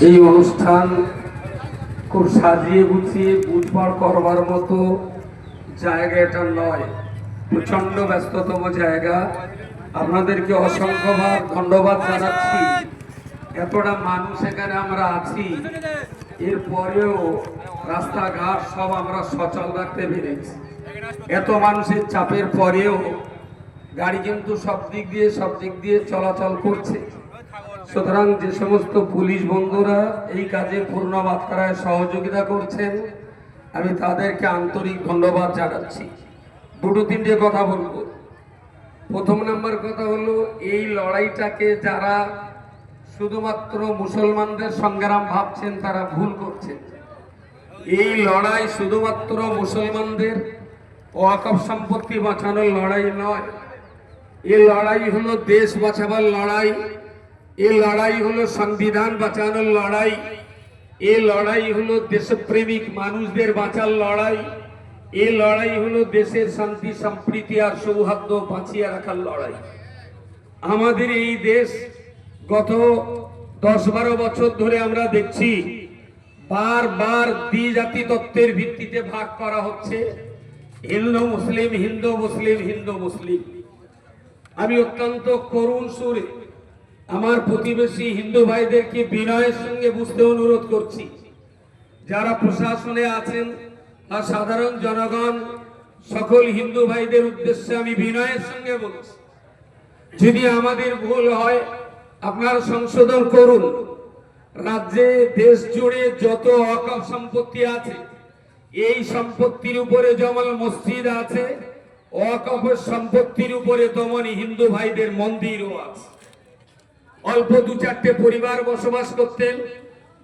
এই অনুষ্ঠান খুব সাজিয়ে গুছিয়ে বুঝবার করবার মতো জায়গা এটা নয়, প্রচন্ড ব্যস্ততম জায়গা। আপনাদেরকে অসংখ্যবার ধন্যবাদ জানাচ্ছি। এতটা মানুষ এখানে আমরা আছি, এরপরেও রাস্তাঘাট সব আমরা সচল রাখতে পেরেছি। এত মানুষের চাপের পরেও গাড়ি কিন্তু সব দিক দিয়ে চলাচল করছে। সুতরাং যে সমস্ত পুলিশ বন্ধুরা এই কাজে পূর্ণ মাত্রায় সহযোগিতা করছেন, আমি তাদেরকে আন্তরিক ধন্যবাদ জানাচ্ছি। দুটো তিনটে কথা বলবো। প্রথম নাম্বার কথা হলো, এই লড়াইটাকে যারা শুধুমাত্র মুসলমানদের সংগ্রাম ভাবছেন তারা ভুল করছেন। এই লড়াই শুধুমাত্র মুসলমানদের ওয়াকফ সম্পত্তি বাঁচানোর লড়াই নয়। এই লড়াই হলো দেশ বাঁচাবার লড়াই, এই লড়াই হলো সংবিধান বাঁচানোর লড়াই, এই লড়াই হলো দেশপ্রেমিক মানুষদের বাঁচার লড়াই, এই লড়াই হলো দেশের শান্তি সম্প্রীতি আর সৌহার্দ্য বাঁচিয়ে রাখার লড়াই। আমাদের এই দেশ গত 10-12 বছর ধরে আমরা দেখছি বারবার দ্বিজাতি তত্ত্বের ভিত্তিতে ভাগ করা হচ্ছে, হিন্দু মুসলিম, হিন্দু মুসলিম, হিন্দু মুসলিম। আমি অত্যন্ত করুণ সুরে আমার প্রতিবেশী হিন্দু ভাইদেরকে বিনয়ের সঙ্গে বুঝতে অনুরোধ করছি। যারা প্রশাসনে আছেন আর সাধারণ জনগণ, সকল হিন্দু ভাইদের উদ্দেশ্যে আমি বিনয়ের সঙ্গে বলছি, যদি আমাদের ভুল হয় আপনারা সংশোধন করুন। রাজ্যে দেশ জুড়ে যত ওয়াকফ সম্পত্তি আছে, এই সম্পত্তির উপরে যেমন মসজিদ আছে, ওয়াকফের সম্পত্তির উপরে তেমনই হিন্দু ভাইদের মন্দিরও আছে। অল্প 2-4টে পরিবার বসবাস করতেন,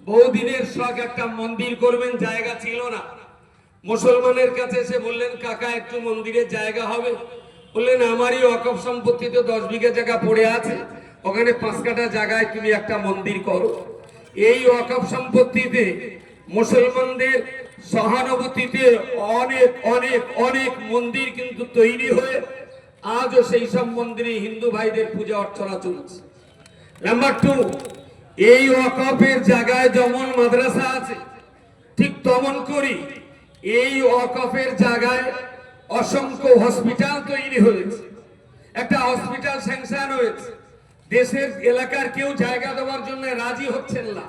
বহুদিনের শখ একটা মন্দির করবেন, জায়গা ছিল না। মুসলমানের কাছে এসে বললেন, কাকা একটু মন্দিরের জায়গা হবে? বললেন, আমারই ওয়াকফ সম্পত্তিতে 10 বিঘা জায়গা পড়ে আছে, ওখানে 5 কাঠা জায়গায় তুমি একটা মন্দির করো। এই ওয়াকফ সম্পত্তিতে মুসলমানদের সহানুভূতিতে অনেক অনেক অনেক মন্দির কিন্তু তৈরি হয়ে আজও সেই সব মন্দিরে হিন্দু ভাইদের পূজা অর্চনা চলছে। নাম্বার 2, এই ওয়াকফের জায়গায় যেমন মাদ্রাসা আছে, ঠিক তেমন করি এই ওয়াকফের জায়গায় অসংখ্য হসপিটাল তৈরি হয়েছে। একটা হসপিটাল স্যাংশন হয়েছে, দেশের এলাকার কেউ জায়গা দেওয়ার জন্য রাজি হচ্ছেন না।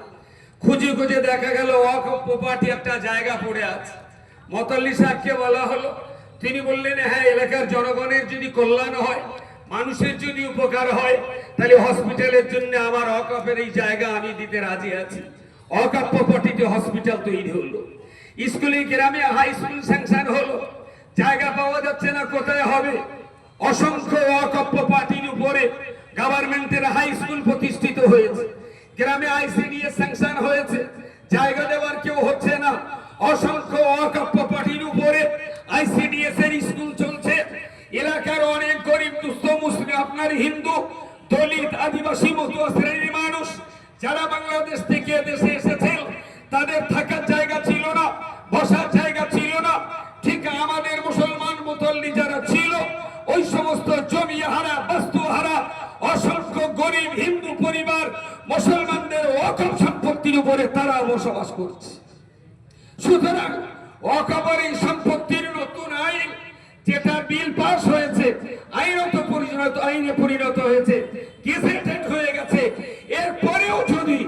খুঁজে খুঁজে দেখা গেল ওয়াকফ প্রপার্টি একটা জায়গা পড়ে আছে। মতাল্লি সাহেবকে বলা হলো, তিনি বললেন, হ্যাঁ, এলাকার জনগণের যদি কল্যাণ হয়, মানুষের যদি উপকার হয়, তাহলে হসপিটালের জন্য আমার ওয়াকফের এই জায়গা আমি দিতে রাজি আছি। ওয়াকফ প্রপার্টিতে হসপিটাল তৈরি হলো। স্কুলে গ্রামে হাই স্কুল স্যাংশন হলো, জায়গা পাওয়া যাচ্ছে না, কোথায় হবে? অসংখ্য ওয়াকফ প্রপার্টির উপরে গভর্নমেন্টের হাই স্কুল প্রতিষ্ঠিত হয়েছে। গ্রামে আইসিডিএস স্যাংশন হয়েছে, জায়গা দেওয়ার কেউ হচ্ছে না। অসংখ্য ওয়াকফ প্রপার্টির উপরে আইসিডিএস এর স্কুল চলছে। এলাকার অনেক গরিব দুস্থ মুসলিম, আপনার হিন্দু, দলিত, আদিবাসী মতুয়া শ্রেণীর মানুষ যারা বাংলাদেশ থেকে দেশে এসেছেন, তাদের থাকার জায়গা ছিল না, বসার জায়গা ছিল না। ঠিক আমাদের মুসলমান মুতল্লি যারা ছিল, ওই সমস্ত জমি হারা, বস্তু হারা অসংখ্য গরিব হিন্দু পরিবার মুসলমানদের ওয়াকফ সম্পত্তির উপরে তারা বসবাস করছে। সুতরাং ওয়াকফের এই সম্পত্তির নতুন আইন, যেটা বিল পাস হয়েছে, আইনে পরিণত হয়েছে, গেজেটেড হয়ে গেছে, এরপরেও যদি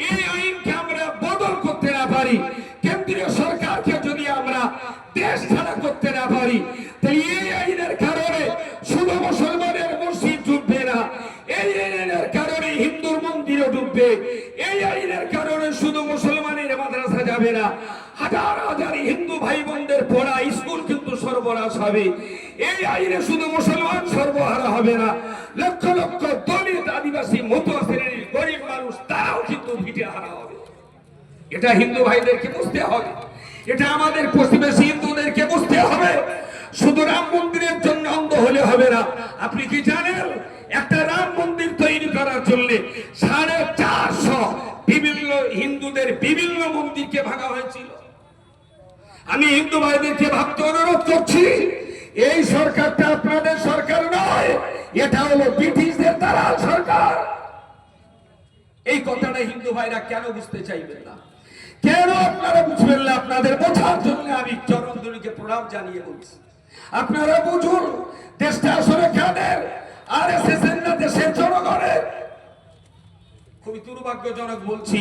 এই আইনকে আমরা বদল করতে না পারি, কেন্দ্রীয় সরকারকে যদি আমরা দেশ ছাড়া করতে না পারি, তাহলে এই আইনের কারণে শুধু মুসলমানের মসজিদ ডুববে না, এই আইনের কারণে হিন্দুর মন্দিরও ডুববে, এই আইনের কারণে শুধু মুসলমানের মাদ্রাসা যাবে না, হাজার হাজার হিন্দু ভাই বোনদের পড়া স্কুল কিন্তু সর্বনাশ হবে। এই আইনে শুধু মুসলমান সর্বহারা হবে না, লক্ষ লক্ষ দলিত, আদিবাসী, মতুয়া শ্রেণীর গরিব মানুষ তারাও কিন্তু ভিটে হারা হবে। এটা হিন্দু ভাইদেরকে বুঝতে হবে, এটা আমাদের প্রতিবেশী হিন্দুদেরকে বুঝতে হবে। শুধু রাম মন্দিরের জন্য অন্ধ হলে হবে না। আপনি কি জানেন, একটা রাম মন্দির তৈরি করার জন্য 450 বিভিন্ন হিন্দুদের বিভিন্ন মন্দিরকে ভাঙা হয়েছিল। আমি হিন্দু ভাইদেরকে ভাবতে অনুরোধ করছি, এই সরকারটা আপনাদের সরকার নয়, এটা হলো ব্রিটিশদের দালাল সরকার। এই কথাটা হিন্দু ভাইরা কেন বুঝতে চাইবেন না? কেন আপনারা বুঝবেন না? আপনাদের বোঝার জন্য আমি চরণধুলিকে প্রণাম জানিয়ে বলছি, আপনারা বুঝুন দেশটা আসলে কাদের, আরএসএস এর না দেশের জনগণের। খুবই দুর্ভাগ্যজনক বলছি,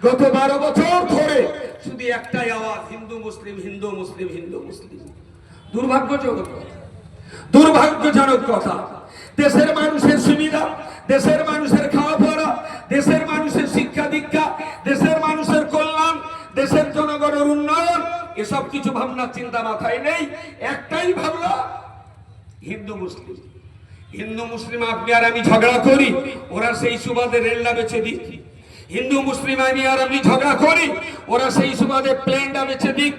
গত 12 বছর ধরে শুধু একটাই আওয়াজ, হিন্দু মুসলিম হিন্দু মুসলিম হিন্দু মুসলিম। দুর্ভাগ্যজনক কথা, দুর্ভাগ্যজনক কথা। দেশের মানুষের সুবিধা, দেশের মানুষের খাওয়া পড়া, দেশের মানুষের শিক্ষা দীক্ষা, দেশের মানুষের কল্যাণ, দেশের জনগণের উন্নয়ন, এসব কিছু ভাবনা চিন্তা মাথায় নেই। একটাই ভাবনা, হিন্দু মুসলিম। হিন্দু মুসলিম আপনি আর আমি ঝগড়া করি, ওরা সেই সুবাদে রেলটা বেচে দিক। হিন্দু মুসলিম আমি আর আমি ঝগড়া করি, ওরা সেই সুবাদে প্লেনটা বেচে দিক,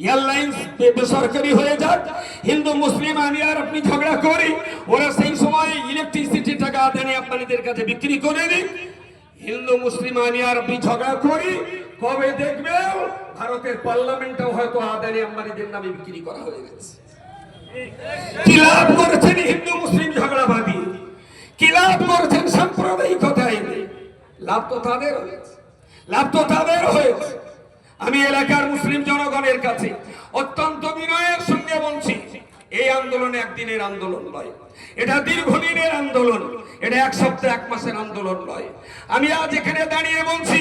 এয়ারলাইন্স বেসরকারি হয়ে যাক। হিন্দু মুসলিম আমি আর আপনি ঝগড়া করি, ওরা সেই সময় ইলেকট্রিসিটি টাকা আদানি আপনাদের কাছে বিক্রি করে দিক। হিন্দু মুসলিম আমি আর আপনি ঝগড়া করি, কবে দেখবে ভারতের পার্লামেন্টও হয়তো আদানি আম্বানিদের নামে বিক্রি করা হয়ে গেছে। কি লাভ করেছেন হিন্দু মুসলিম ঝগড়া বাঁধি? কি লাভ করেছেন সাম্প্রদায়িকতায়? লাভ তো তাদের হয়েছে, লাভ তো তাদের হয়েছে। আমি এলাকার মুসলিম জনগণের কাছে অত্যন্ত বিনয়ের সঙ্গে বলছি, এই আন্দোলন একদিনের আন্দোলন নয়, এটা দীর্ঘদিনের আন্দোলন, এটা এক সপ্তাহ এক মাসের আন্দোলন নয়। আমি আজ এখানে দাঁড়িয়ে বলছি,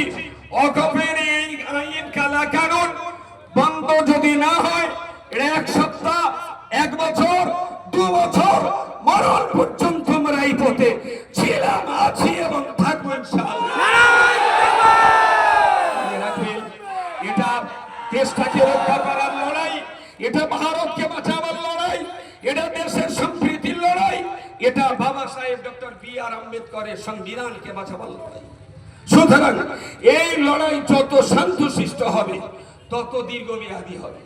ওয়াকফের এই আইন কালা কানুন বন্ধ যদি না হয়, এটা এক সপ্তাহ, এক বছর, 2 বছর, মরণ পর্যন্ত আমরা এই পথে ছিলাম, আছি এবং থাকবো ইনশাআল্লাহ। এটা দেশটাকে রক্ষা করার লড়াই, এটা ভারতকে বাঁচাবার লড়াই, এটা দেশের সম্প্রীতির লড়াই, এটা বাবা সাহেব ডক্টর বি.আর. আম্বেদকরের সংবিধানকে বাঁচাবার লড়াই। সুতরাং এই লড়াই যত শান্তশিষ্ট হবে তত দীর্ঘমেয়াদী হবে।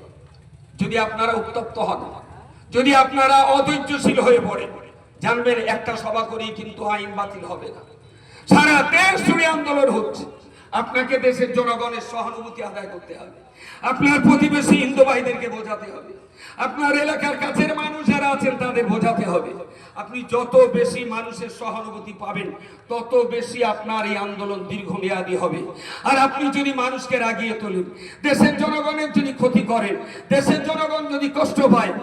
যদি আপনারা উত্তপ্ত হন, যদি আপনারা অধৈর্যশীল হয়ে পড়েন, জানবেন একটা সভা করেই কিন্তু আইন বাতিল হবে না। সারা দেশ জুড়ে আন্দোলন হচ্ছে। আপনাকে দেশের জনগণের সহানুভূতি আদায় করতে হবে, আপনার প্রতিবেশী হিন্দু ভাইদেরকে বোঝাতে হবে, আপনার এলাকার কাছের মানুষ যারা আছেন তাদের বোঝাতে হবে। আপনি যত বেশি মানুষের সহানুভূতি পাবেন তত বেশি আপনার এই আন্দোলন দীর্ঘমেয়াদী হবে। আর আপনি যদি মানুষকে রাগিয়ে তোলেন, দেশের জনগণের যদি ক্ষতি করেন, দেশের জনগণ যদি কষ্ট পায়,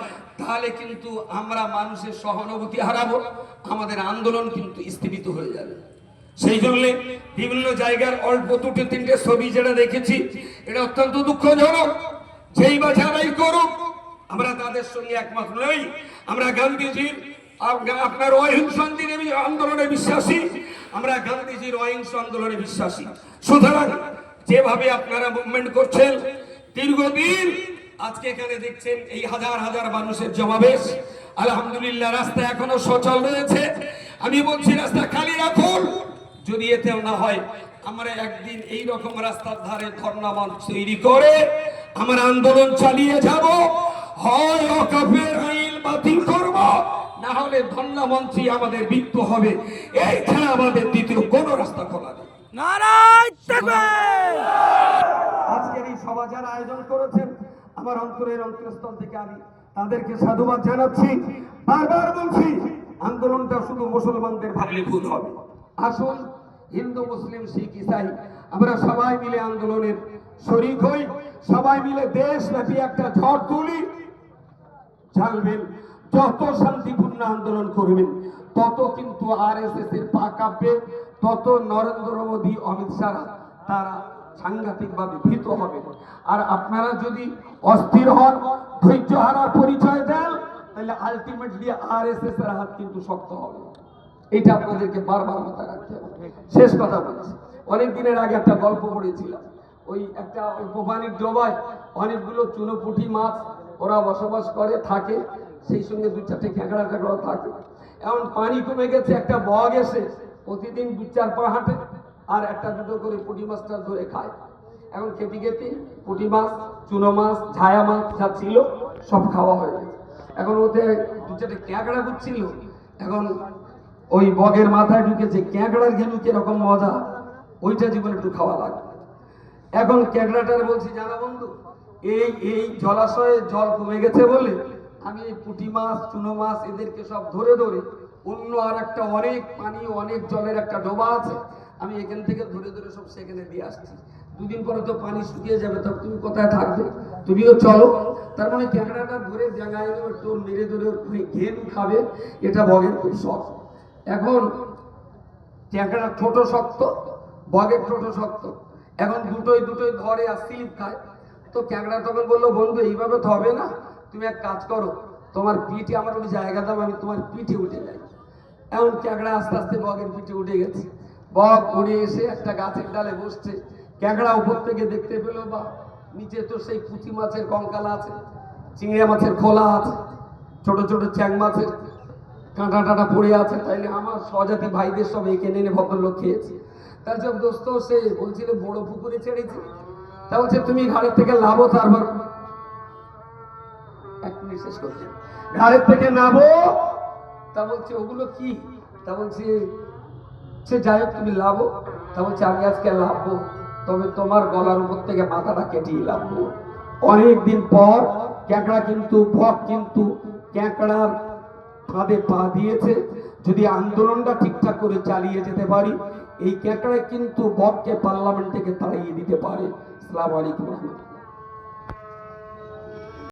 তাহলে কিন্তু আমরা মানুষের সহানুভূতি হারাবো, আমাদের আন্দোলন কিন্তু স্থগিত হয়ে যাবে। সেই জন্য বিভিন্ন জায়গার অল্প 2-3টে ছবি যেটা দেখেছি, এটা অত্যন্ত দুঃখজনক। যেই বা যারাই করুক, আমরা তাদের সঙ্গে একমত নই। আমরা গান্ধীজির আপনার অহিংস আন্দোলনে বিশ্বাসী, আমরা গান্ধীজির অহিংস আন্দোলনে বিশ্বাসী। সুতরাং যেভাবে আপনারা মুভমেন্ট করছেন দীর্ঘদিন, আজকে এখানে দেখছেন এই হাজার হাজার মানুষের জমাবেশ, আলহামদুলিল্লাহ রাস্তা এখনো সচল রয়েছে। আমি বলছি রাস্তা খালি রাখুন। যদি এতেও না হয়, আমরা একদিন এই রকম রাস্তার ধারে ধর্ণা মঞ্চ তৈরি করে আমরা আন্দোলন চালিয়ে যাব। হয় ওয়াকফের আইন বাতিল করব, না হলে ধর্ণা মঞ্চই আমাদের মৃত্যু হবে। এই ছাড়া আমাদের দ্বিতীয় কোন রাস্তা খোলা নেই। নারায়ণ তাকবীর। আজকের এই সভা যারা আয়োজন করেছেন, আমার অন্তরের অন্তঃস্থল থেকে আমি তাদেরকে সাধুবাদ জানাচ্ছি। বারবার বলছি, আন্দোলনটা শুধু মুসলমানদের ভাবলে ভুল হবে। আসুন হিন্দু মুসলিম শিখ ইসাই আমরা সবাই মিলে আন্দোলনের শরীক হই, সবাই মিলে দেশব্যাপী একটা ঝড় তুলি। জানবেন যত শান্তিপূর্ণ আন্দোলন করবেন তত কিন্তু আরএসএস এর পা কাঁপবে, তত নরেন্দ্র মোদী, অমিত শাহ তারা সাংঘাতিকভাবে ভীত হবে। আর আপনারা যদি অস্থির হন, ধৈর্য হারার পরিচয় দেন, তাহলে আলটিমেটলি আরএসএস এর হাত কিন্তু শক্ত হবে। এটা আপনাদেরকে বারবার মাথায় রাখতে হবে। শেষ কথা বলছি, অনেক দিনের আগে একটা গল্প পড়েছিলাম। ওই একটা পানির ডোবায় অনেকগুলো চুনোপুঁটি মাছ ওরা বসবাস করে থাকে, সেই সঙ্গে 2-4টে ক্যাঁকড়া ট্যাঁকড়াও থাকে। এখন পানি কমে গেছে, একটা বগ এসে প্রতিদিন 2-4 পা হাঁটে আর 1-2 করে পুঁটি মাছটা ধরে খায়। এখন খেতে খেতে পুঁটি মাছ, চুনো মাছ, ঝায়া মাছ যা ছিল সব খাওয়া হয়ে গেছে। এখন ওতে 2-4টে ক্যাঁকড়া ঘুরছিল। এখন ওই বগের মাথায় ঢুকেছে ক্যাঁকড়ার ঘেলু কিরকম মজা, ওইটা জীবনে একটু খাওয়া লাগবে। এখন ক্যাঁকড়াটার বলছি, জানা বন্ধু, এই জলাশয়ে জল কমে গেছে বলে আমি এই পুঁটি মাছ, চুনো মাছ এদেরকে সব ধরে ধরে অন্য আর একটা অনেক পানি, অনেক জলের একটা ডোবা আছে, আমি এখান থেকে ধরে ধরে সব সেখানে দিয়ে আসছি। দুদিন পরে তো পানি শুকিয়ে যাবে, তখন তুমি কোথায় থাকবে? তুমিও চলো। তার মানে ক্যাংড়াটা ধরে জায়গায় টোল মেরে ধরে ঘেন খাবে, এটা বগের খুব শখ। এখন ক্যাংড়া ছোট শক্ত, বগের ছোট শক্ত, এখন দুটোই ধরে আর স্লিপ খায়। তো ক্যাংড়া তখন বললো, বন্ধু এইভাবে তো হবে না, তুমি এক কাজ করো, তোমার পিঠে আমার ওই জায়গা দাও, আমি তোমার পিঠে উঠে যাই। এমন ক্যাংড়া আস্তে আস্তে বগের পিঠে উঠে গেছে। বগ উড়ে এসে একটা গাছের ডালে বসছে। ক্যাংড়া উপর থেকে দেখতে পেলো, বা নিচে তো সেই পুঁটি মাছের কঙ্কাল আছে, চিংড়ি মাছের খোলা আছে, ছোট ছোট চ্যাং মাছের কাঁটা টাটা পড়ে আছে। তাইলে আমার স্বজাতি ভাইদের সব এঁকে নেনে ভদ্রলোক খেয়েছে। তার সব দোস্ত সে বলছিল বড় পুকুরে ছেড়েছে। তা বলছে তুমি ঘাড়ের থেকে লাভো, তারপর এক মিনিট শেষ করছে, ঘাড়ের থেকে নাবো। তা বলছে ওগুলো কি? তা বলছে সে যাই হোক তুমি লাভো। তা বলছে আমি আজকে লাভবো, তবে তোমার গলার উপর থেকে মাথাটা কেটেই লাভবো। অনেকদিন পর ক্যাঁকড়া কিন্তু বক কিন্তু ক্যাঁকড়ার ফাঁদে পা দিয়েছে। যদি আন্দোলনটা ঠিকঠাক করে চালিয়ে যেতে পারি, এই ক্যাঁকড়া কিন্তু বককে পার্লামেন্ট থেকে তাড়িয়ে দিতে পারে। আসসালামু আলাইকুম।